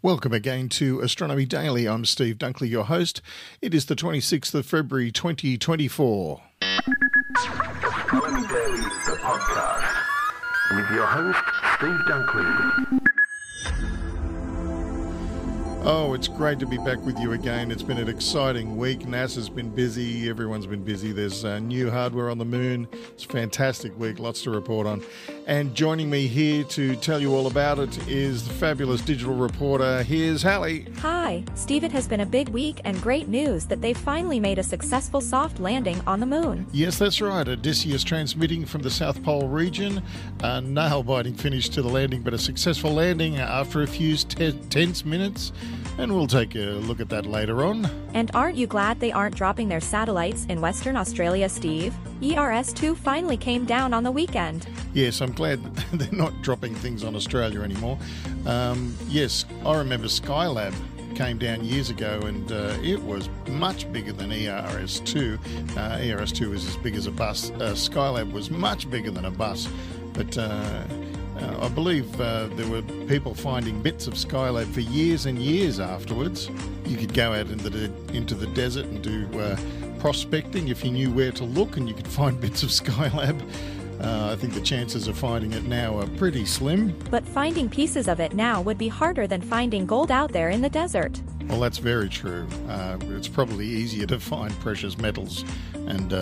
Welcome again to Astronomy Daily. I'm Steve Dunkley, your host. It is the 26th of February 2024. Astronomy Daily, the podcast, with your host, Steve Dunkley. Oh, it's great to be back with you again. It's been an exciting week. NASA's been busy. Everyone's been busy. There's new hardware on the moon. It's a fantastic week. Lots to report on. And joining me here to tell you all about it is the fabulous digital reporter. Here's Hallie. Hi, Steve. It has been a big week and great news that they've finally made a successful soft landing on the moon. Yes, that's right. Odysseus transmitting from the South Pole region. A nail-biting finish to the landing, but a successful landing after a few tense minutes. And we'll take a look at that later on. And aren't you glad they aren't dropping their satellites in Western Australia, Steve? ERS-2 finally came down on the weekend. Yes, I'm glad they're not dropping things on Australia anymore. Yes, I remember Skylab came down years ago and it was much bigger than ERS-2. ERS-2 is as big as a bus. Skylab was much bigger than a bus. But I believe there were people finding bits of Skylab for years and years afterwards. You could go out into the desert and do prospecting if you knew where to look, and you could find bits of Skylab. I think the chances of finding it now are pretty slim. But finding pieces of it now would be harder than finding gold out there in the desert. Well, that's very true. It's probably easier to find precious metals and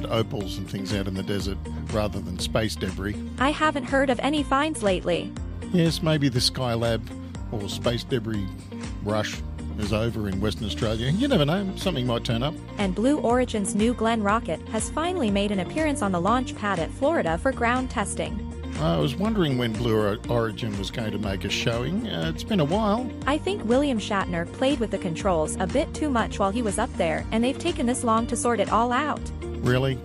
opals and things out in the desert rather than space debris. I haven't heard of any finds lately. Yes, maybe the Skylab or space debris rush is over in Western Australia. You never know, something might turn up. And Blue Origin's New Glenn rocket has finally made an appearance on the launch pad at Florida for ground testing. I was wondering when Blue Origin was going to make a showing. It's been a while. I think William Shatner played with the controls a bit too much while he was up there, and they've taken this long to sort it all out. Really?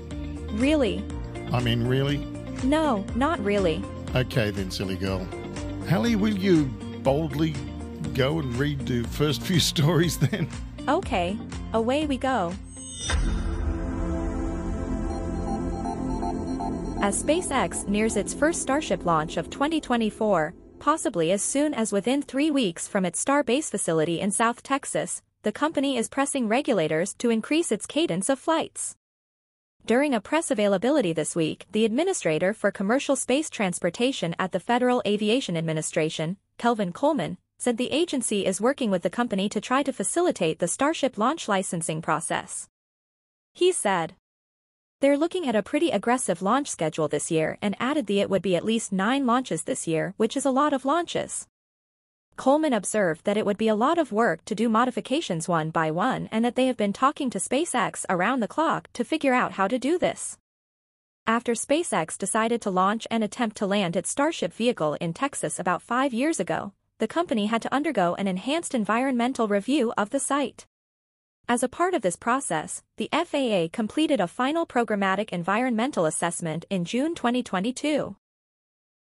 Really? I mean, really? No, not really. Okay then, silly girl. Hallie, will you boldly go and read the first few stories then? Okay, away we go. As SpaceX nears its first Starship launch of 2024, possibly as soon as within 3 weeks from its Starbase facility in South Texas, the company is pressing regulators to increase its cadence of flights. During a press availability this week, the Administrator for Commercial Space Transportation at the Federal Aviation Administration, Kelvin Coleman, said the agency is working with the company to try to facilitate the Starship launch licensing process. He said, "They're looking at a pretty aggressive launch schedule this year and added it would be at least 9 launches this year, which is a lot of launches." Coleman observed that it would be a lot of work to do modifications one by one and that they have been talking to SpaceX around the clock to figure out how to do this. After SpaceX decided to launch and attempt to land its Starship vehicle in Texas about 5 years ago, the company had to undergo an enhanced environmental review of the site. As a part of this process, the FAA completed a final programmatic environmental assessment in June 2022.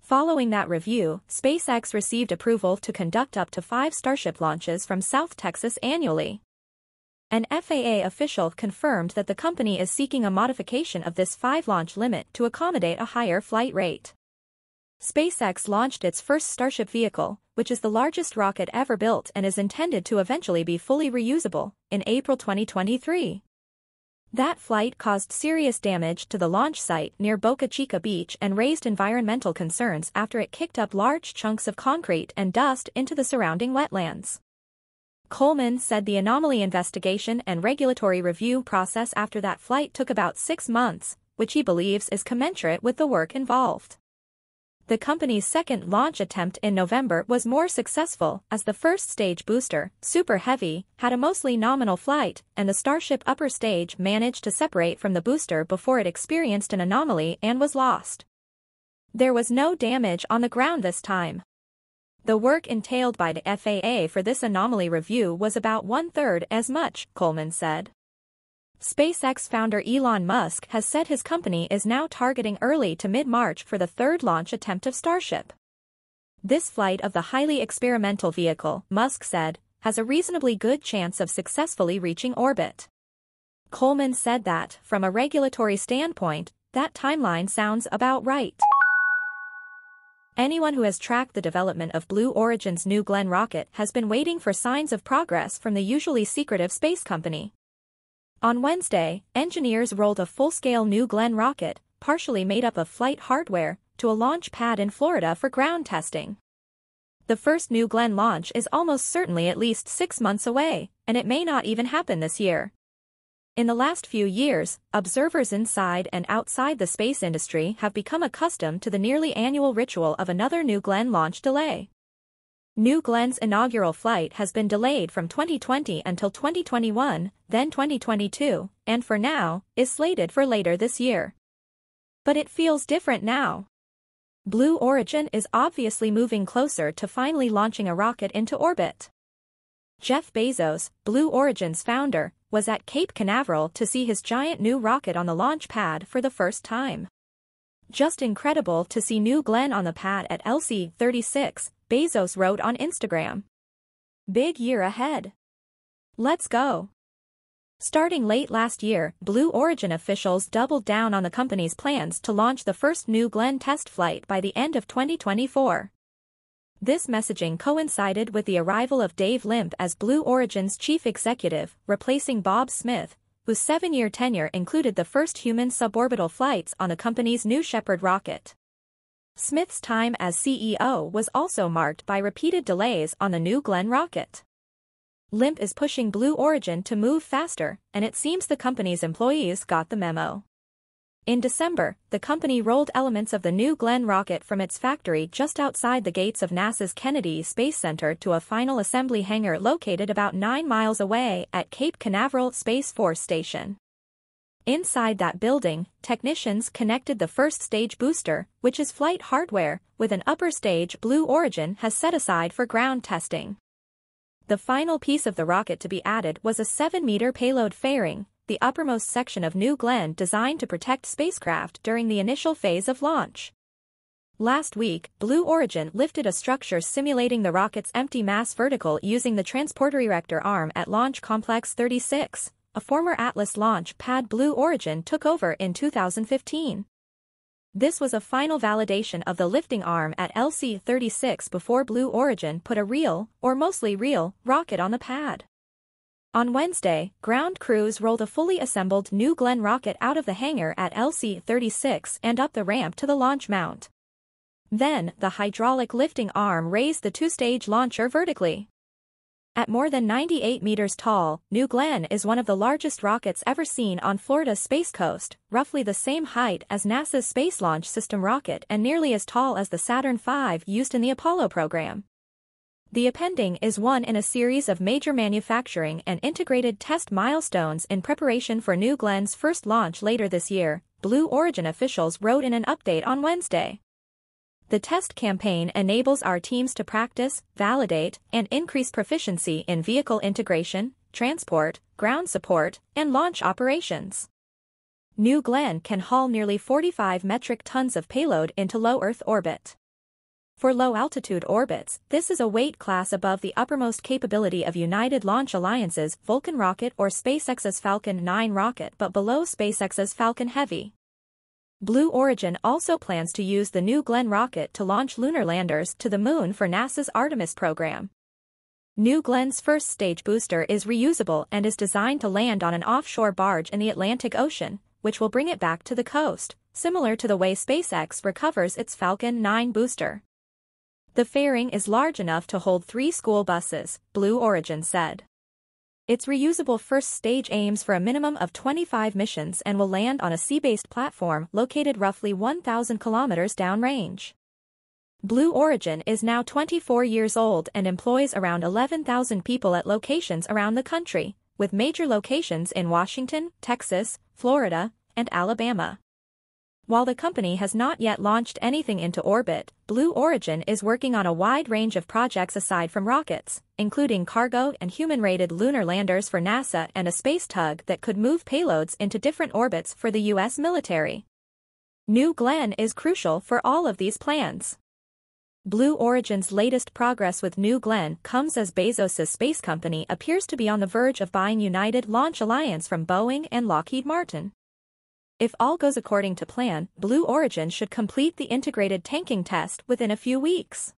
Following that review, SpaceX received approval to conduct up to 5 Starship launches from South Texas annually. An FAA official confirmed that the company is seeking a modification of this 5-launch limit to accommodate a higher flight rate. SpaceX launched its first Starship vehicle, which is the largest rocket ever built and is intended to eventually be fully reusable, in April 2023. That flight caused serious damage to the launch site near Boca Chica Beach and raised environmental concerns after it kicked up large chunks of concrete and dust into the surrounding wetlands. Coleman said the anomaly investigation and regulatory review process after that flight took about 6 months, which he believes is commensurate with the work involved. The company's second launch attempt in November was more successful as the first stage booster, Super Heavy, had a mostly nominal flight, and the Starship upper stage managed to separate from the booster before it experienced an anomaly and was lost. There was no damage on the ground this time. The work entailed by the FAA for this anomaly review was about 1/3 as much, Coleman said. SpaceX founder Elon Musk has said his company is now targeting early to mid-March for the 3rd launch attempt of Starship. This flight of the highly experimental vehicle, Musk said, has a reasonably good chance of successfully reaching orbit. Coleman said that, from a regulatory standpoint, that timeline sounds about right. Anyone who has tracked the development of Blue Origin's New Glenn rocket has been waiting for signs of progress from the usually secretive space company. On Wednesday, engineers rolled a full-scale New Glenn rocket, partially made up of flight hardware, to a launch pad in Florida for ground testing. The first New Glenn launch is almost certainly at least 6 months away, and it may not even happen this year. In the last few years, observers inside and outside the space industry have become accustomed to the nearly annual ritual of another New Glenn launch delay. New Glenn's inaugural flight has been delayed from 2020 until 2021, then 2022, and for now, is slated for later this year. But it feels different now. Blue Origin is obviously moving closer to finally launching a rocket into orbit. Jeff Bezos, Blue Origin's founder, was at Cape Canaveral to see his giant new rocket on the launch pad for the first time. "Just incredible to see New Glenn on the pad at LC-36, Bezos wrote on Instagram. "Big year ahead. Let's go." Starting late last year, Blue Origin officials doubled down on the company's plans to launch the first New Glenn test flight by the end of 2024. This messaging coincided with the arrival of Dave Limp as Blue Origin's chief executive, replacing Bob Smith, whose 7-year tenure included the first human suborbital flights on the company's New Shepard rocket. Smith's time as CEO was also marked by repeated delays on the New Glenn rocket. Limp is pushing Blue Origin to move faster, and it seems the company's employees got the memo. In December, the company rolled elements of the New Glenn rocket from its factory just outside the gates of NASA's Kennedy Space Center to a final assembly hangar located about 9 miles away at Cape Canaveral Space Force Station. Inside that building, technicians connected the first stage booster, which is flight hardware, with an upper stage Blue Origin has set aside for ground testing. The final piece of the rocket to be added was a 7-meter payload fairing, the uppermost section of New Glenn designed to protect spacecraft during the initial phase of launch. Last week, Blue Origin lifted a structure simulating the rocket's empty mass vertical using the Transporter Erector arm at Launch Complex 36, a former Atlas launch pad Blue Origin took over in 2015. This was a final validation of the lifting arm at LC-36 before Blue Origin put a real, or mostly real, rocket on the pad. On Wednesday, ground crews rolled a fully assembled New Glenn rocket out of the hangar at LC-36 and up the ramp to the launch mount. Then, the hydraulic lifting arm raised the 2-stage launcher vertically. At more than 98 meters tall, New Glenn is one of the largest rockets ever seen on Florida's Space Coast, roughly the same height as NASA's Space Launch System rocket and nearly as tall as the Saturn V used in the Apollo program. The appending is one in a series of major manufacturing and integrated test milestones in preparation for New Glenn's first launch later this year, Blue Origin officials wrote in an update on Wednesday. The test campaign enables our teams to practice, validate, and increase proficiency in vehicle integration, transport, ground support, and launch operations. New Glenn can haul nearly 45 metric tons of payload into low Earth orbit. For low-altitude orbits, this is a weight class above the uppermost capability of United Launch Alliance's Vulcan rocket or SpaceX's Falcon 9 rocket but below SpaceX's Falcon Heavy. Blue Origin also plans to use the New Glenn rocket to launch lunar landers to the Moon for NASA's Artemis program. New Glenn's first stage booster is reusable and is designed to land on an offshore barge in the Atlantic Ocean, which will bring it back to the coast, similar to the way SpaceX recovers its Falcon 9 booster. The fairing is large enough to hold 3 school buses, Blue Origin said. Its reusable first stage aims for a minimum of 25 missions and will land on a sea-based platform located roughly 1,000 kilometers downrange. Blue Origin is now 24 years old and employs around 11,000 people at locations around the country, with major locations in Washington, Texas, Florida, and Alabama. While the company has not yet launched anything into orbit, Blue Origin is working on a wide range of projects aside from rockets, including cargo and human-rated lunar landers for NASA and a space tug that could move payloads into different orbits for the U.S. military. New Glenn is crucial for all of these plans. Blue Origin's latest progress with New Glenn comes as Bezos' space company appears to be on the verge of buying United Launch Alliance from Boeing and Lockheed Martin. If all goes according to plan, Blue Origin should complete the integrated tanking test within a few weeks.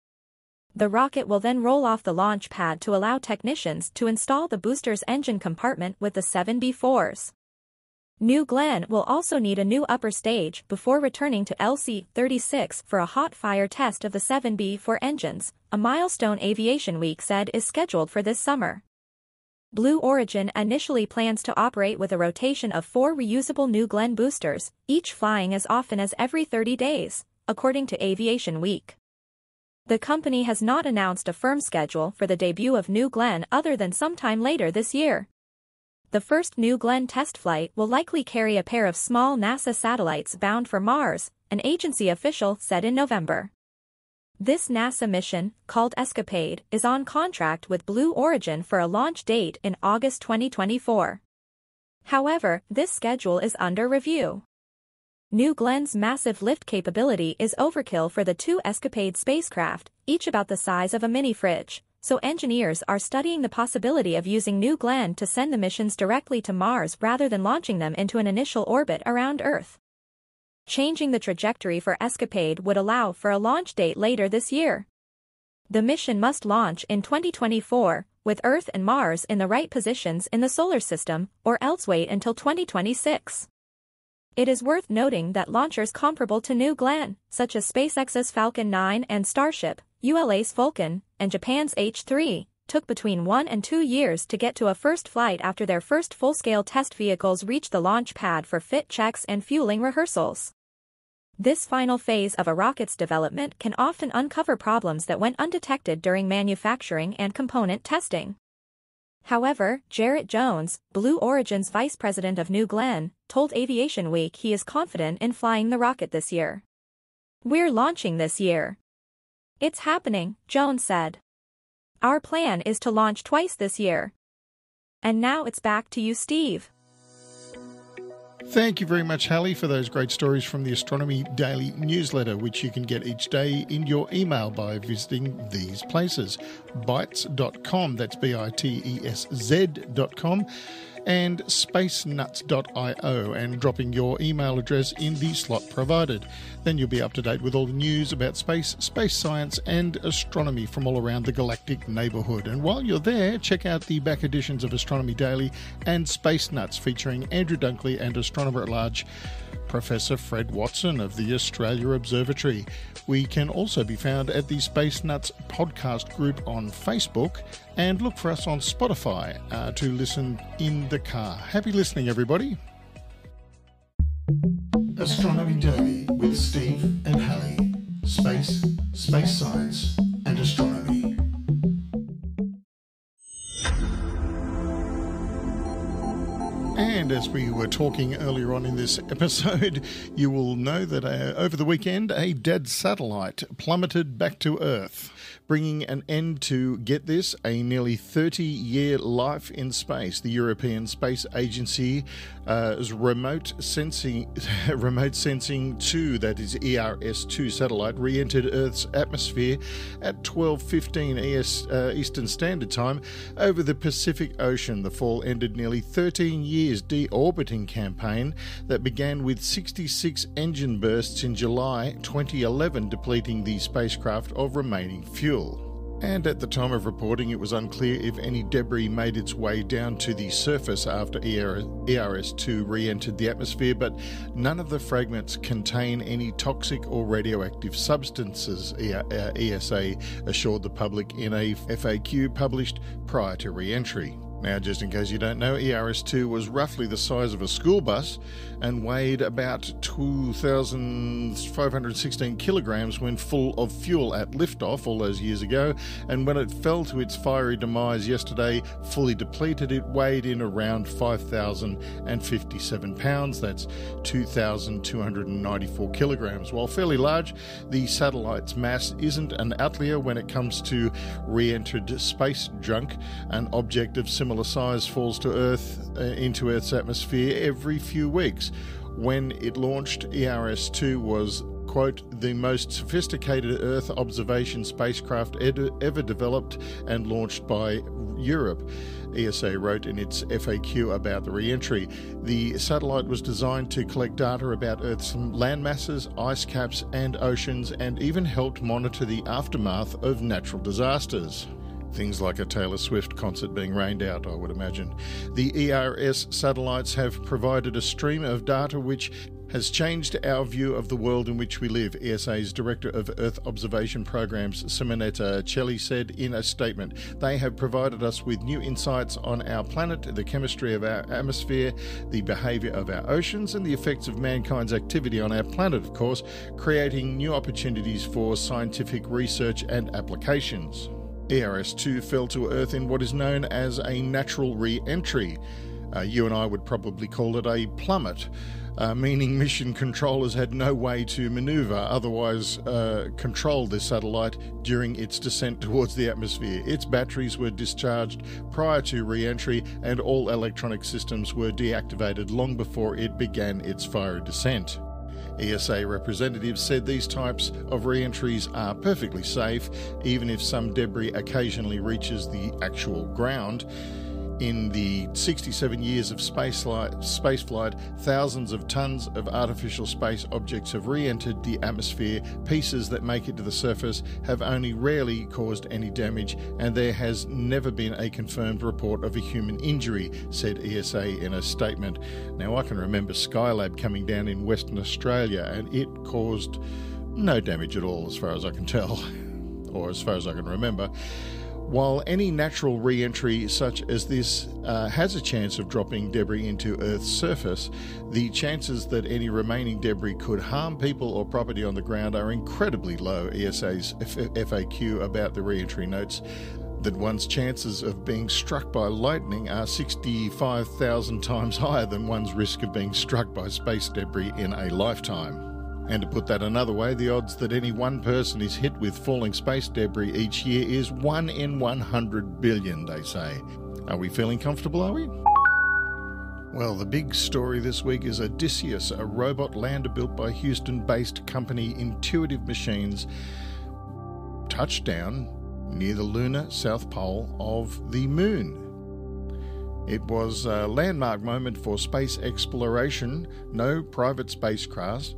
The rocket will then roll off the launch pad to allow technicians to install the booster's engine compartment with the 7B4s. New Glenn will also need a new upper stage before returning to LC-36 for a hot fire test of the 7B4 engines, a milestone Aviation Week said is scheduled for this summer. Blue Origin initially plans to operate with a rotation of 4 reusable New Glenn boosters, each flying as often as every 30 days, according to Aviation Week. The company has not announced a firm schedule for the debut of New Glenn other than sometime later this year. The first New Glenn test flight will likely carry a pair of small NASA satellites bound for Mars, an agency official said in November. This NASA mission, called Escapade, is on contract with Blue Origin for a launch date in August 2024. However, this schedule is under review. New Glenn's massive lift capability is overkill for the 2 Escapade spacecraft, each about the size of a mini-fridge, so engineers are studying the possibility of using New Glenn to send the missions directly to Mars rather than launching them into an initial orbit around Earth. Changing the trajectory for Escapade would allow for a launch date later this year. The mission must launch in 2024, with Earth and Mars in the right positions in the solar system, or else wait until 2026. It is worth noting that launchers comparable to New Glenn, such as SpaceX's Falcon 9 and Starship, ULA's Vulcan, and Japan's H3, took between 1 and 2 years to get to a first flight after their first full-scale test vehicles reached the launch pad for fit checks and fueling rehearsals. This final phase of a rocket's development can often uncover problems that went undetected during manufacturing and component testing. However, Jarrett Jones, Blue Origin's vice president of New Glenn, told Aviation Week he is confident in flying the rocket this year. "We're launching this year. It's happening," Jones said. "Our plan is to launch twice this year." And now it's back to you, Steve. Thank you very much, Hallie, for those great stories from the Astronomy Daily newsletter, which you can get each day in your email by visiting these places. Bitesz.com, that's bitesz.com, and spacenuts.io, and dropping your email address in the slot provided. Then you'll be up to date with all the news about space, space science, and astronomy from all around the galactic neighbourhood. And while you're there, check out the back editions of Astronomy Daily and Space Nuts, featuring Andrew Dunkley and astronomer at large Professor Fred Watson of the Australia Observatory. We can also be found at the Space Nuts podcast group on Facebook, and look for us on Spotify to listen in the car. Happy listening, everybody. Astronomy Daily with Steve and Hallie. Space, space science, and astronomy. And as we were talking earlier on in this episode, you will know that over the weekend, a dead satellite plummeted back to Earth, bringing an end to, get this, a nearly 30-year life in space. The European Space Agency's remote sensing 2, that is ERS-2 satellite, re-entered Earth's atmosphere at 12:15 Eastern Standard Time over the Pacific Ocean. The fall ended nearly 13 years deorbiting campaign that began with 66 engine bursts in July 2011, depleting the spacecraft of remaining fuel. And at the time of reporting, it was unclear if any debris made its way down to the surface after ERS-2 re-entered the atmosphere, but none of the fragments contain any toxic or radioactive substances, ESA assured the public in a FAQ published prior to re-entry. Now, just in case you don't know, ERS-2 was roughly the size of a school bus and weighed about 2,516 kilograms when full of fuel at liftoff all those years ago, and when it fell to its fiery demise yesterday, fully depleted, it weighed in around 5,057 pounds, that's 2,294 kilograms. While fairly large, the satellite's mass isn't an outlier when it comes to re-entered space junk. An object of similar size falls to Earth into Earth's atmosphere every few weeks. When it launched, ERS-2 was quote, the most sophisticated Earth observation spacecraft ever developed and launched by Europe, ESA wrote in its FAQ about the re-entry. The satellite was designed to collect data about Earth's land masses, ice caps and oceans, and even helped monitor the aftermath of natural disasters. Things like a Taylor Swift concert being rained out, I would imagine. The ERS satellites have provided a stream of data which has changed our view of the world in which we live, ESA's Director of Earth Observation Programs, Simonetta Celli, said in a statement. They have provided us with new insights on our planet, the chemistry of our atmosphere, the behaviour of our oceans, and the effects of mankind's activity on our planet, of course, creating new opportunities for scientific research and applications. ERS-2 fell to Earth in what is known as a natural re-entry. You and I would probably call it a plummet, meaning mission controllers had no way to manoeuvre, otherwise control this satellite during its descent towards the atmosphere. Its batteries were discharged prior to re-entry and all electronic systems were deactivated long before it began its fiery descent. ESA representatives said these types of re-entries are perfectly safe, even if some debris occasionally reaches the actual ground. In the 67 years of spaceflight, thousands of tons of artificial space objects have re-entered the atmosphere. Pieces that make it to the surface have only rarely caused any damage, and there has never been a confirmed report of a human injury, said ESA in a statement. Now, I can remember Skylab coming down in Western Australia, and it caused no damage at all, as far as I can tell, or as far as I can remember. While any natural re-entry such as this has a chance of dropping debris into Earth's surface, the chances that any remaining debris could harm people or property on the ground are incredibly low, ESA's FAQ about the re-entry notes that one's chances of being struck by lightning are 65,000 times higher than one's risk of being struck by space debris in a lifetime. And to put that another way, the odds that any one person is hit with falling space debris each year is 1 in 100 billion, they say. Are we feeling comfortable, are we? Well, the big story this week is Odysseus, a robot lander built by Houston-based company Intuitive Machines, touched down near the lunar south pole of the moon. It was a landmark moment for space exploration. No private spacecraft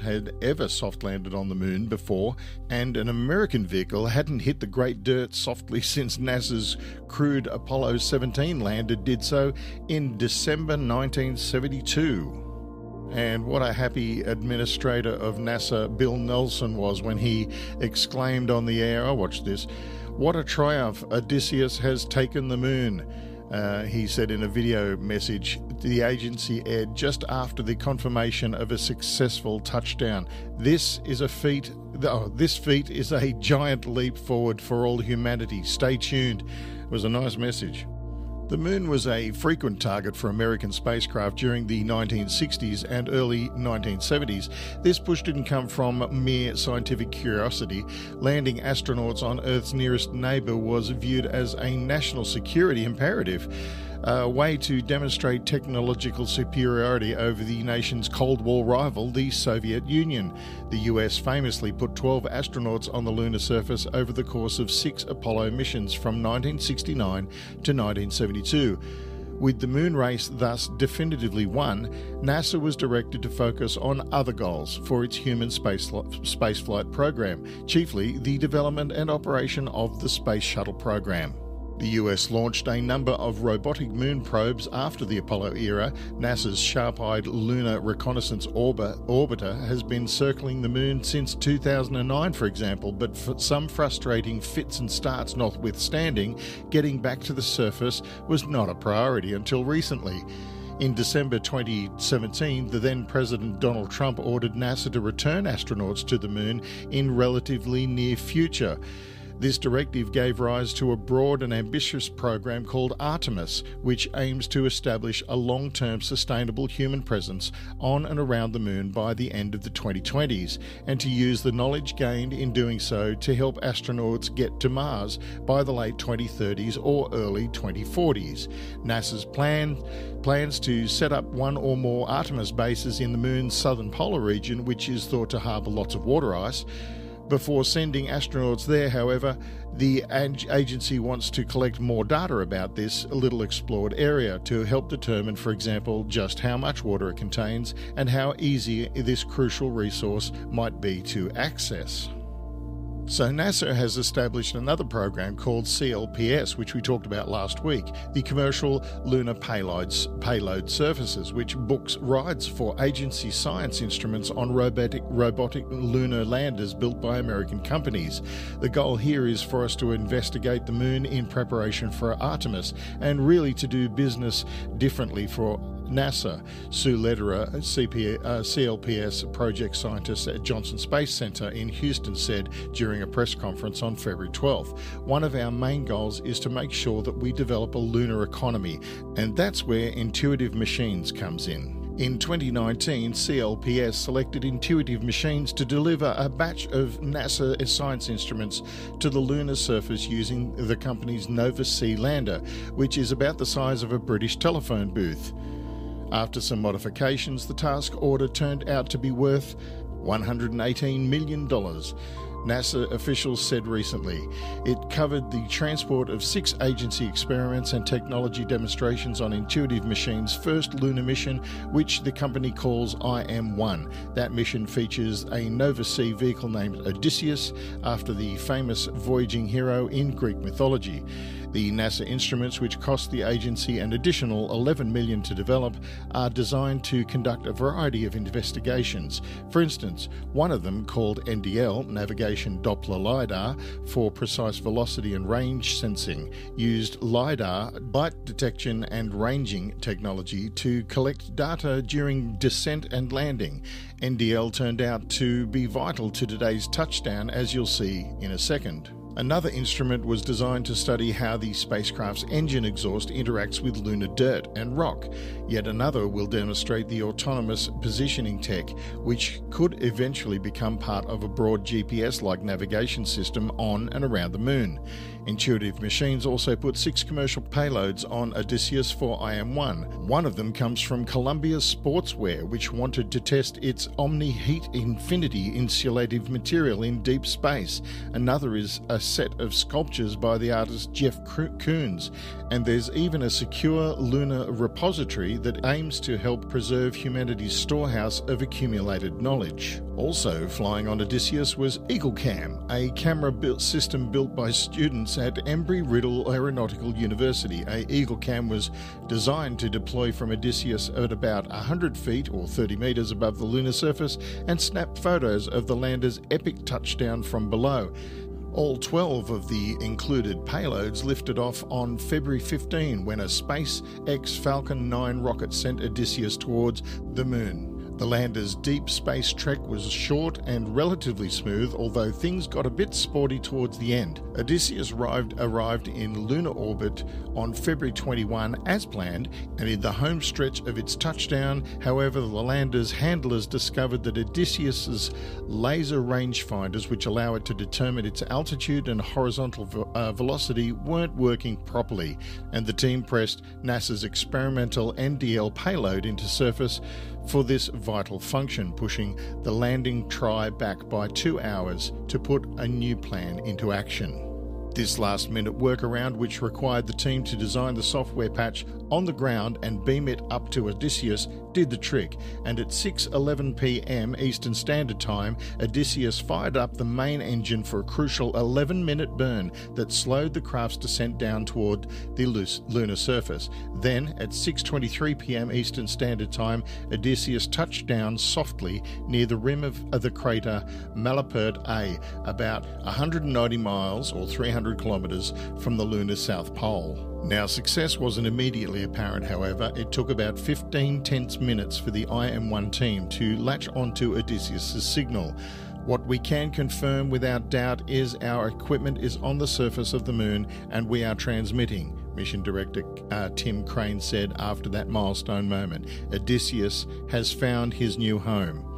had ever soft landed on the moon before, and an American vehicle hadn't hit the great dirt softly since NASA's crewed Apollo 17 lander did so in December 1972. And what a happy administrator of NASA Bill Nelson was when he exclaimed on the air, I watched this, "What a triumph, Odysseus has taken the moon." He said in a video message the agency aired just after the confirmation of a successful touchdown. This feat is a giant leap forward for all humanity. Stay tuned. It was a nice message. The moon was a frequent target for American spacecraft during the 1960s and early 1970s. This push didn't come from mere scientific curiosity. Landing astronauts on Earth's nearest neighbour was viewed as a national security imperative, a way to demonstrate technological superiority over the nation's Cold War rival, the Soviet Union. The US famously put 12 astronauts on the lunar surface over the course of 6 Apollo missions from 1969 to 1972. With the moon race thus definitively won, NASA was directed to focus on other goals for its human spaceflight program, chiefly the development and operation of the Space Shuttle program. The US launched a number of robotic moon probes after the Apollo era. NASA's sharp-eyed Lunar Reconnaissance Orbiter has been circling the moon since 2009, for example, but for some frustrating fits and starts notwithstanding, getting back to the surface was not a priority until recently. In December 2017, the then President Donald Trump ordered NASA to return astronauts to the moon in relatively near future. This directive gave rise to a broad and ambitious program called Artemis, which aims to establish a long-term sustainable human presence on and around the Moon by the end of the 2020s, and to use the knowledge gained in doing so to help astronauts get to Mars by the late 2030s or early 2040s. NASA's plans to set up one or more Artemis bases in the Moon's southern polar region, which is thought to harbour lots of water ice. Before sending astronauts there, however, the agency wants to collect more data about this little explored area to help determine, for example, just how much water it contains and how easy this crucial resource might be to access. So NASA has established another program called CLPS, which we talked about last week, the Commercial Lunar Payload Services, which books rides for agency science instruments on robotic lunar landers built by American companies. The goal here is for us to investigate the Moon in preparation for Artemis and really to do business differently for NASA. Sue Lederer, CLPS project scientist at Johnson Space Center in Houston, said during a press conference on February 12th, "One of our main goals is to make sure that we develop a lunar economy, and that's where Intuitive Machines comes in." In 2019, CLPS selected Intuitive Machines to deliver a batch of NASA science instruments to the lunar surface using the company's Nova C lander, which is about the size of a British telephone booth. After some modifications, the task order turned out to be worth $118 million. NASA officials said recently. It covered the transport of 6 agency experiments and technology demonstrations on Intuitive Machines' first lunar mission, which the company calls IM-1. That mission features a Nova C vehicle named Odysseus, after the famous voyaging hero in Greek mythology. The NASA instruments, which cost the agency an additional $11 million to develop, are designed to conduct a variety of investigations. For instance, one of them, called NDL, Navigation Doppler LiDAR, for precise velocity and range sensing, used LiDAR, light detection and ranging technology to collect data during descent and landing. NDL turned out to be vital to today's touchdown, as you'll see in a second. Another instrument was designed to study how the spacecraft's engine exhaust interacts with lunar dirt and rock. Yet another will demonstrate the autonomous positioning tech, which could eventually become part of a broad GPS-like navigation system on and around the Moon. Intuitive Machines also put 6 commercial payloads on Odysseus for IM-1. One of them comes from Columbia Sportswear, which wanted to test its Omni Heat Infinity insulative material in deep space. Another is a set of sculptures by the artist Jeff Koons. And there's even a secure lunar repository that aims to help preserve humanity's storehouse of accumulated knowledge. Also flying on Odysseus was EagleCam, a camera system built by students at Embry-Riddle Aeronautical University. A EagleCam was designed to deploy from Odysseus at about 100 feet or 30 meters above the lunar surface and snap photos of the lander's epic touchdown from below. All 12 of the included payloads lifted off on February 15 when a SpaceX Falcon 9 rocket sent Odysseus towards the Moon. The lander's deep space trek was short and relatively smooth, although things got a bit sporty towards the end. Odysseus arrived in lunar orbit on February 21 as planned, and in the home stretch of its touchdown, however, the lander's handlers discovered that Odysseus's laser rangefinders, which allow it to determine its altitude and horizontal velocity, weren't working properly, and the team pressed NASA's experimental NDL payload into surface for this vital function, pushing the landing try back by 2 hours to put a new plan into action. This last-minute workaround, which required the team to design the software patch on the ground and beam it up to Odysseus, did the trick, and at 6:11 p.m. Eastern Standard Time, Odysseus fired up the main engine for a crucial 11-minute burn that slowed the craft's descent down toward the lunar surface. Then, at 6:23 p.m. Eastern Standard Time, Odysseus touched down softly near the rim of the crater Malapert A, about 190 miles or 300 kilometers from the lunar south pole. Now, success wasn't immediately apparent, however. It took about 15 tense minutes for the IM-1 team to latch onto Odysseus' signal. What we can confirm without doubt is our equipment is on the surface of the moon and we are transmitting, Mission Director Tim Crane said after that milestone moment. Odysseus has found his new home.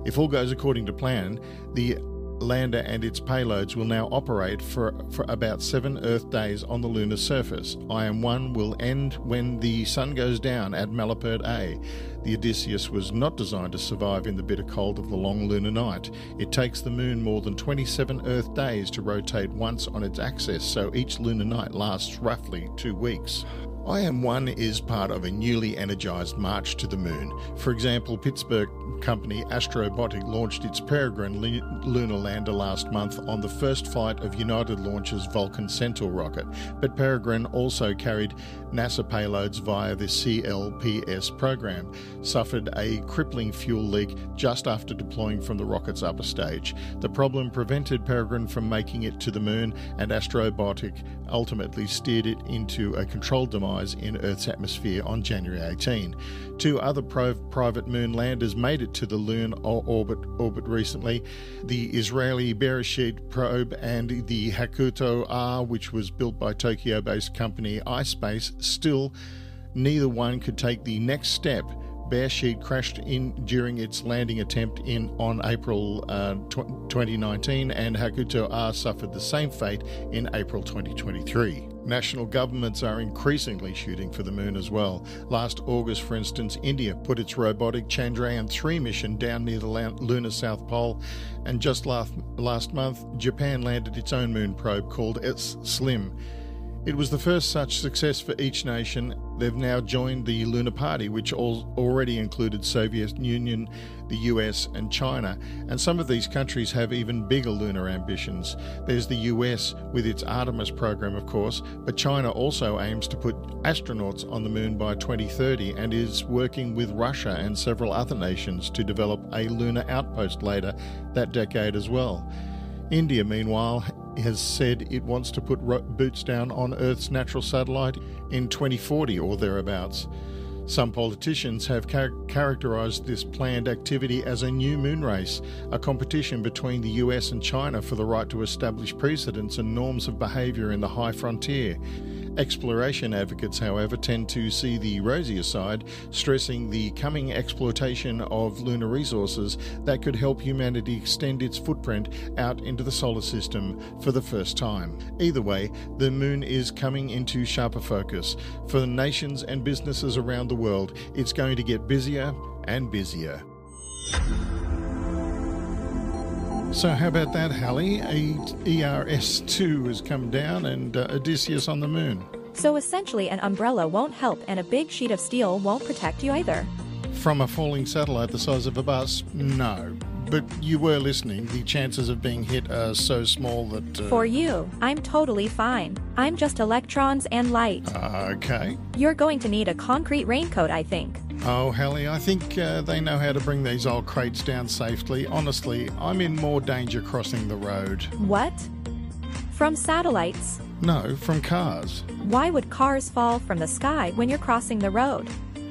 If all goes according to plan, the lander and its payloads will now operate for about 7 Earth days on the lunar surface. IM-1 will end when the sun goes down at Malapert A. The Odysseus was not designed to survive in the bitter cold of the long lunar night. It takes the moon more than 27 Earth days to rotate once on its axis, so each lunar night lasts roughly 2 weeks. IM-1 is part of a newly energised march to the moon. For example, Pittsburgh company Astrobotic launched its Peregrine lunar lander last month on the first flight of United Launch's Vulcan Centaur rocket, but Peregrine also carried NASA payloads via the CLPS program, suffered a crippling fuel leak just after deploying from the rocket's upper stage. The problem prevented Peregrine from making it to the moon, and Astrobotic ultimately steered it into a controlled demise in Earth's atmosphere on January 18. 2 other private moon landers made it to the lunar orbit recently, the Israeli Bereshit probe and the Hakuto R, which was built by Tokyo-based company iSpace. Still, neither one could take the next step. Bereshit crashed in during its landing attempt on April 2019, and Hakuto R suffered the same fate in April 2023. National governments are increasingly shooting for the moon as well. Last August, for instance, India put its robotic Chandrayaan-3 mission down near the lunar South Pole, and just last month, Japan landed its own moon probe called SLIM. It was the first such success for each nation. They've now joined the Lunar Party, which already included Soviet Union, the US and China, and some of these countries have even bigger lunar ambitions. There's the US with its Artemis program, of course, but China also aims to put astronauts on the moon by 2030 and is working with Russia and several other nations to develop a lunar outpost later that decade as well. India, meanwhile, has said it wants to put boots down on Earth's natural satellite in 2040 or thereabouts. Some politicians have characterised this planned activity as a new moon race, a competition between the US and China for the right to establish precedents and norms of behaviour in the high frontier. Exploration advocates, however, tend to see the rosier side, stressing the coming exploitation of lunar resources that could help humanity extend its footprint out into the solar system for the first time. Either way, the moon is coming into sharper focus. For the nations and businesses around the world, it's going to get busier and busier. So how about that, Hallie? ERS-2 has come down and Odysseus on the moon. So essentially an umbrella won't help and a big sheet of steel won't protect you either. From a falling satellite the size of a bus? No. But you were listening. The chances of being hit are so small that... For you, I'm totally fine. I'm just electrons and light. Okay. You're going to need a concrete raincoat, I think. Oh, Hallie, I think they know how to bring these old crates down safely. Honestly, I'm in more danger crossing the road. What? From satellites? No, from cars. Why would cars fall from the sky when you're crossing the road?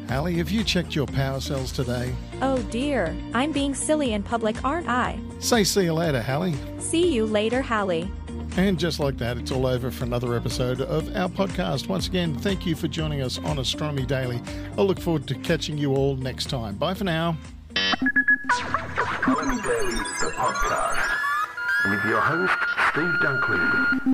Hallie, have you checked your power cells today? Oh dear, I'm being silly in public, aren't I? Say see you later, Hallie. See you later, Hallie. And just like that, it's all over for another episode of our podcast. Once again, thank you for joining us on Astronomy Daily. I'll look forward to catching you all next time. Bye for now. Astronomy Daily, the podcast, with your host, Steve Dunkley.